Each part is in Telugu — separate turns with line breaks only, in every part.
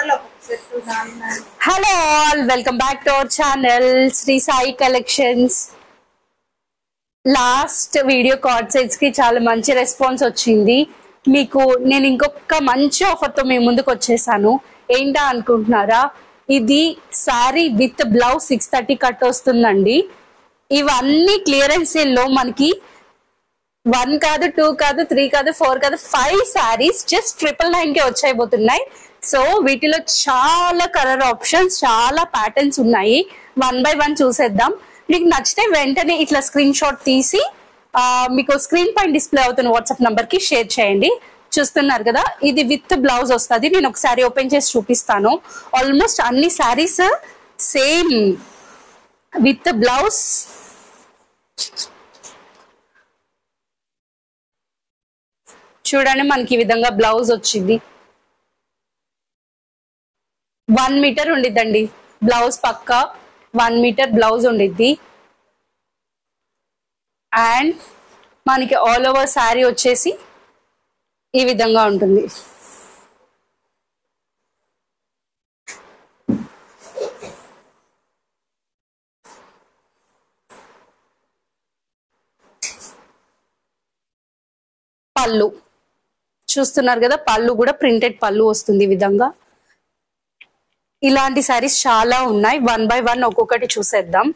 Hello all, welcome back to our channel Shri Sai collections. Last video card sets కి చాలా మంచి రెస్పాన్స్ వచ్చింది. మీకు నేను ఇంకొక మంచి ఆఫర్ తో మీ ముందుకు వచ్చేసాను. ఏంటా అనుకుంటున్నారా? ఇది సారీ విత్ బ్లౌజ్ 630 కట్ వస్తుందండి. ఇవన్నీ క్లియరెన్స్ సేల్ లో మనకి 1 కాదు, 2 కాదు, 3 కాదు, 4 కాదు, 5 సారీస్ జస్ట్ 999 కే వచ్చాయిపోతున్నాయి. సో వీటిలో చాలా కలర్ ఆప్షన్స్, చాలా ప్యాటర్న్స్ ఉన్నాయి. 1 by 1 చూసేద్దాం. మీకు నచ్చితే వెంటనే ఇట్లా స్క్రీన్ షాట్ తీసి మీకు స్క్రీన్ పైన డిస్ప్లే అవుతున్న వాట్సాప్ నంబర్ కి షేర్ చేయండి. చూస్తున్నారు కదా, ఇది విత్ బ్లౌజ్ వస్తుంది. నేను ఒకసారి ఓపెన్ చేసి చూపిస్తాను. ఆల్మోస్ట్ అన్ని సారీస్ సేమ్ విత్ బ్లౌజ్. చూడండి, మనకి ఈ విధంగా బ్లౌజ్ వచ్చింది. 1 మీటర్ ఉండిద్దండి బ్లౌజ్, పక్కా 1 మీటర్ బ్లౌజ్ ఉండిద్ది. అండ్ మనకి ఆల్ ఓవర్ శారీ వచ్చేసి ఈ విధంగా ఉంటుంది. పళ్ళు చూస్తున్నారు కదా, పళ్ళు కూడా ప్రింటెడ్ పళ్ళు వస్తుంది ఈ విధంగా. ఇలాంటి సారీస్ చాలా ఉన్నాయి. 1 by 1 ఒక్కొక్కటి చూసేద్దాం.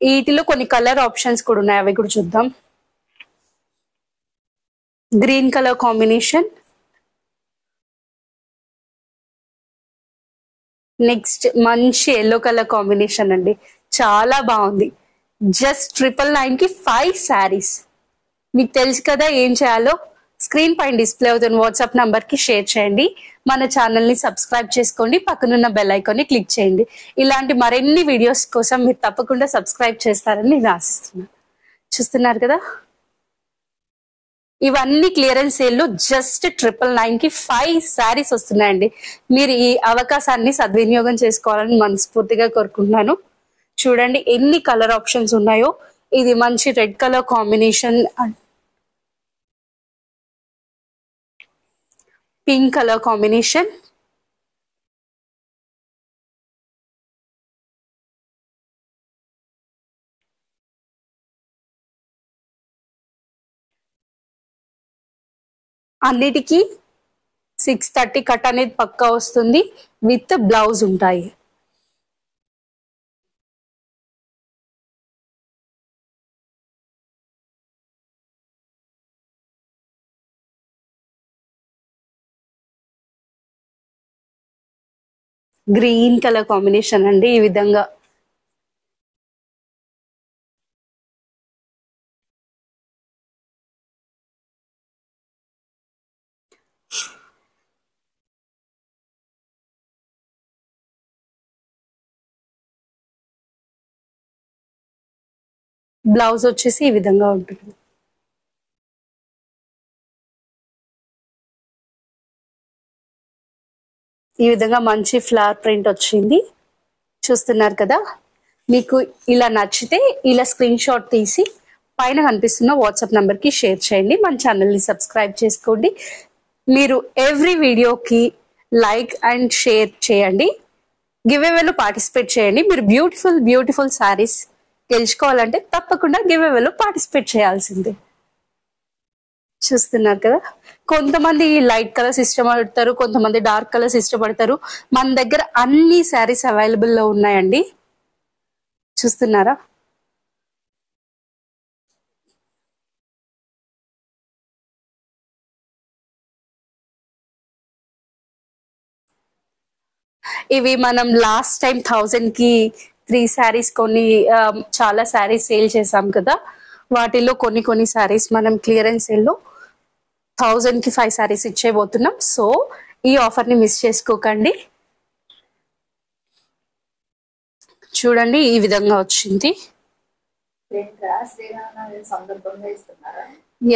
వీటిలో కొన్ని కలర్ ఆప్షన్స్ కూడా ఉన్నాయి, అవి కూడా చూద్దాం. గ్రీన్ కలర్ కాంబినేషన్, నెక్స్ట్ మంచి ఎల్లో కలర్ కాంబినేషన్ అండి, చాలా బాగుంది. జస్ట్ 999 కి 5 సారీస్. మీకు తెలుసు కదా ఏం చేయాలో. స్క్రీన్ పైన డిస్ప్లే అవుతున్న వాట్సాప్ నంబర్ కి షేర్ చేయండి. మన ఛానల్ ని సబ్స్క్రైబ్ చేసుకోండి, పక్కనున్న బెల్ ఐకాన్ ని క్లిక్ చేయండి. ఇలాంటి మరిన్ని వీడియోస్ కోసం మీరు తప్పకుండా సబ్స్క్రైబ్ చేస్తారని నేను ఆశిస్తున్నాను. చూస్తున్నారు కదా, ఇవన్నీ క్లియరెన్స్ సేల్ లో జస్ట్ 999 కి 5 సారీస్ వస్తున్నాయండి. మీరు ఈ అవకాశాన్ని సద్వినియోగం చేసుకోవాలని మనస్ఫూర్తిగా కోరుకుంటున్నాను. చూడండి ఎన్ని కలర్ ఆప్షన్స్ ఉన్నాయో. ఇది మంచి red colour combination, pink colour combination, అన్నిటికీ 630 కట్ అనేది పక్కా వస్తుంది. విత్ బ్లౌజ్ ఉంటాయి. గ్రీన్ కలర్ కాంబినేషన్ అండి, ఈ విధంగా. బ్లౌజ్ వచ్చేసి ఈ విధంగా ఉంటుంది. ఈ విధంగా మంచి ఫ్లవర్ ప్రింట్ వచ్చింది. చూస్తున్నారు కదా, మీకు ఇలా నచ్చితే ఇలా స్క్రీన్ షాట్ తీసి పైన కనిపిస్తున్న వాట్సాప్ నంబర్ కి షేర్ చేయండి. మన ఛానల్ ని సబ్స్క్రైబ్ చేసుకోండి. మీరు ఎవ్రీ వీడియోకి లైక్ అండ్ షేర్ చేయండి. గివ్ అవేలో పార్టిసిపేట్ చేయండి. మీరు బ్యూటిఫుల్ సారీస్ గెలుచుకోవాలంటే తప్పకుండా గివ్ అవేలో పార్టిసిపేట్ చేయాల్సిందే. చూస్తున్నారు కదా, కొంతమంది లైట్ కలర్స్ ఇష్టపడతారు, కొంతమంది డార్క్ కలర్స్ ఇష్టపడతారు. మన దగ్గర అన్ని శారీస్ అవైలబుల్ లో ఉన్నాయండి. చూస్తున్నారా, ఇవి మనం లాస్ట్ టైం 1000 కి 3 సారీస్ కొన్ని చాలా సారీస్ సేల్ చేసాం కదా, వాటిలో కొన్ని సారీస్ మనం క్లియరెన్స్ సేల్ లో 1000 కి 5 సారీస్ ఇచ్చేయబోతున్నాం. సో ఈ ఆఫర్ ని మిస్ చేసుకోకండి. చూడండి ఈ విధంగా వచ్చింది.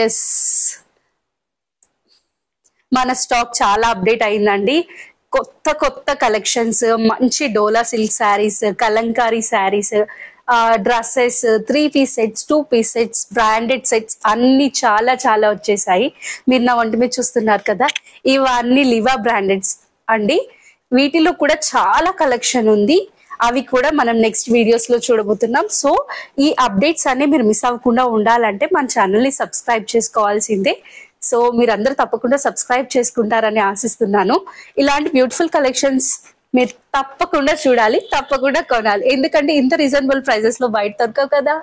ఎస్, మన స్టాక్ చాలా అప్డేట్ అయిందండి. కొత్త కలెక్షన్స్, మంచి Dola silk saris, kalamkari saris, dresses, 3 piece sets, 2 piece sets, branded sets అన్ని చాలా వచ్చేసాయి. మీరు నా వంటి మీద చూస్తున్నారు కదా, ఇవన్నీ లివా బ్రాండెడ్స్ అండి. వీటిలో కూడా చాలా కలెక్షన్ ఉంది. అవి కూడా మనం నెక్స్ట్ వీడియోస్ లో చూడబోతున్నాం. సో ఈ అప్డేట్స్ అన్ని మీరు మిస్ అవ్వకుండా ఉండాలంటే మన ఛానల్ ని సబ్స్క్రైబ్ చేసుకోవాల్సిందే. సో మీరందరూ తప్పకుండా సబ్స్క్రైబ్ చేసుకుంటారని ఆశిస్తున్నాను. ఇలాంటి బ్యూటిఫుల్ కలెక్షన్స్ మీరు తప్పకుండా చూడాలి, తప్పకుండా కొనాలి. ఎందుకంటే ఇంత రీజనబుల్ ప్రైజెస్ లో బయట దొరకవు కదా.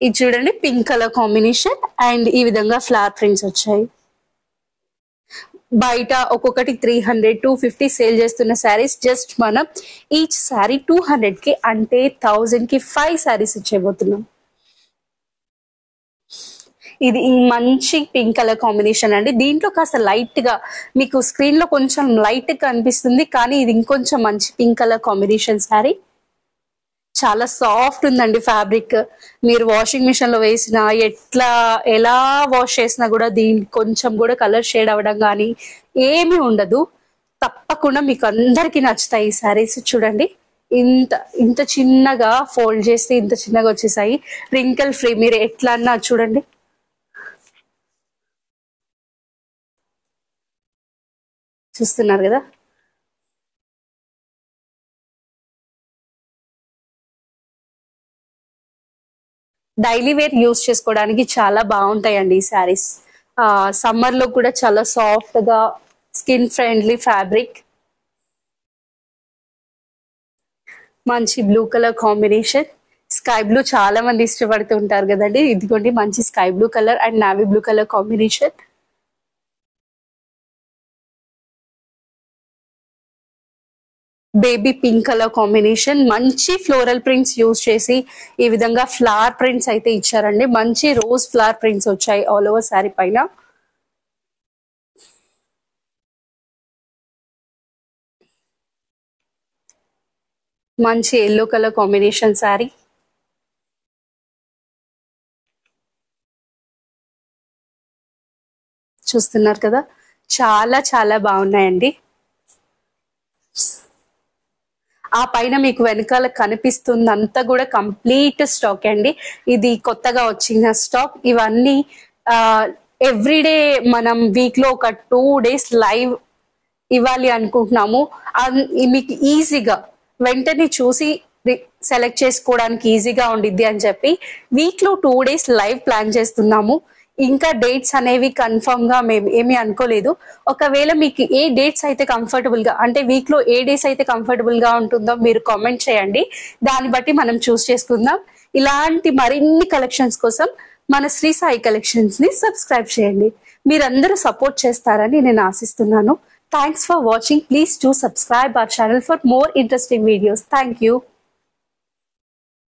ఇది చూడండి, పింక్ కలర్ కాంబినేషన్ అండ్ ఈ విధంగా ఫ్లవర్ ప్రింట్స్ వచ్చాయి. బయట ఒక్కొక్కటి 300, 250 సేల్ చేస్తున్న శారీస్ జస్ట్ మనం ఈచ్ శారీ 200 కి అంటే 1000 కి 5 శారీస్ ఇచ్చేయబోతున్నాం. ఇది మంచి పింక్ కలర్ కాంబినేషన్ అండి. దీంట్లో కాస్త లైట్ గా మీకు స్క్రీన్ లో కొంచెం లైట్ గా కనిపిస్తుంది, కానీ ఇది ఇంకొంచెం మంచి పింక్ కలర్ కాంబినేషన్ శారీ. చాలా సాఫ్ట్ ఉందండి ఫ్యాబ్రిక్. మీరు వాషింగ్ మిషన్ లో వేసినా ఎలా వాష్ చేసినా కూడా దీనికి కొంచెం కూడా కలర్ షేడ్ అవ్వడం కానీ ఏమీ ఉండదు. తప్పకుండా మీకు అందరికి నచ్చుతాయి ఈ శారీస్. చూడండి, ఇంత ఇంత చిన్నగా ఫోల్డ్ చేస్తే ఇంత చిన్నగా వచ్చేసాయి. రింకల్ ఫ్రీ, మీరు ఎట్లా అన్నా చూడండి. చూస్తున్నారు కదా, డైలీ వేర్ యూస్ చేసుకోవడానికి చాలా బాగుంటాయండి ఈ శారీస్. సమ్మర్ లో కూడా చాలా సాఫ్ట్ గా స్కిన్ ఫ్రెండ్లీ ఫ్యాబ్రిక్. మంచి blue colour combination, sky blue చాలా మంది ఇష్టపడుతూ ఉంటారు కదండి. ఇదిగోండి మంచి sky blue colour and navy blue colour combination. Baby pink colour combination, మంచి ఫ్లోరల్ ప్రింట్స్ యూజ్ చేసి ఈ విధంగా ఫ్లవర్ ప్రింట్స్ అయితే ఇచ్చారండి. మంచి రోజ్ ఫ్లవర్ ప్రింట్స్ వచ్చాయి ఆల్ ఓవర్ శారీ పైన. మంచి ఎల్లో కలర్ కాంబినేషన్ శారీ. చూస్తున్నారు కదా, చాలా చాలా బాగున్నాయండి. ఆ పైన మీకు వెనకాల కనిపిస్తుంది అంతా కూడా కంప్లీట్ స్టాక్ అండి. ఇది కొత్తగా వచ్చిన స్టాక్. ఇవన్నీ ఎవ్రీడే మనం వీక్ లో ఒక 2 days లైవ్ ఇవ్వాలి అనుకుంటున్నాము. మీకు ఈజీగా వెంటనే చూసి సెలెక్ట్ చేసుకోవడానికి ఈజీగా ఉండిద్ది అని చెప్పి వీక్ లో 2 days లైవ్ ప్లాన్ చేస్తున్నాము. ఇంకా డేట్స్ అనేవి కన్ఫర్మ్ గా మేము ఏమీ అనుకోలేదు. ఒకవేళ మీకు ఏ డేట్స్ అయితే కంఫర్టబుల్ గా, అంటే వీక్ లో ఏ డేస్ అయితే కంఫర్టబుల్ గా ఉంటుందో మీరు కామెంట్ చేయండి. దాన్ని బట్టి మనం చూస్ చేసుకుందాం. ఇలాంటి మరిన్ని కలెక్షన్స్ కోసం మన శ్రీ సాయి కలెక్షన్స్ ని సబ్స్క్రైబ్ చేయండి. మీరందరూ సపోర్ట్ చేస్తారని నేను ఆశిస్తున్నాను. Thanks for watching. Please do subscribe our channel for more interesting videos. Thank you.